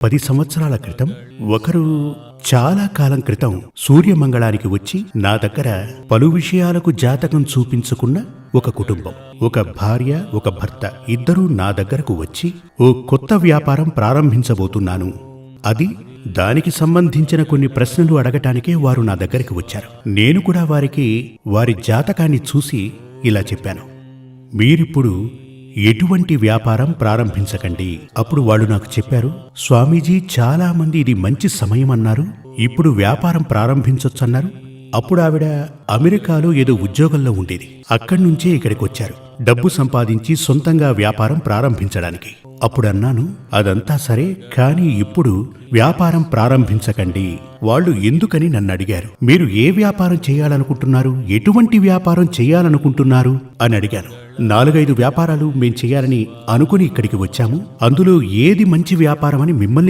10 సంవత్సరాల క్రితం ఒకరు చాలా కాలం క్రితం సూర్యమంగళానికి వచ్చి నా దగ్గర పలు విషయాలకు జాతకం చూపించుకున్న ఒక కుటుంబం, ఒక భార్య ఒక భర్త ఇద్దరూ నా దగ్గరకు వచ్చి ఓ కొత్త వ్యాపారం ప్రారంభించబోతున్నాను, అది దానికి సంబంధించిన కొన్ని ప్రశ్నలు అడగటానికే వారు నా దగ్గరికి వచ్చారు. నేను కూడా వారికి వారి జాతకాన్ని చూసి ఇలా చెప్పాను, మీరిప్పుడు ఎటువంటి వ్యాపారం ప్రారంభించకండి. అప్పుడు వాళ్ళు నాకు చెప్పారు, స్వామీజీ చాలా మంది ఇది మంచి సమయం అన్నారు, ఇప్పుడు వ్యాపారం ప్రారంభించొచ్చన్నారు. అప్పుడు ఆవిడ అమెరికాలో ఏదో ఉద్యోగంలో ఉండేది, అక్కడి నుంచే ఇక్కడికి వచ్చారు డబ్బు సంపాదించి సొంతంగా వ్యాపారం ప్రారంభించడానికి. అప్పుడు అన్నాను, అదంతా సరే, కానీ ఇప్పుడు వ్యాపారం ప్రారంభించకండి. వాళ్ళు ఎందుకని నన్ను అడిగారు, మీరు ఏ వ్యాపారం చేయాలనుకుంటున్నారు, ఎటువంటి వ్యాపారం చేయాలనుకుంటున్నారు అని అడిగాను. 4-5 వ్యాపారాలు మేం చేయాలని అనుకుని ఇక్కడికి వచ్చాము, అందులో ఏది మంచి వ్యాపారం అని మిమ్మల్ని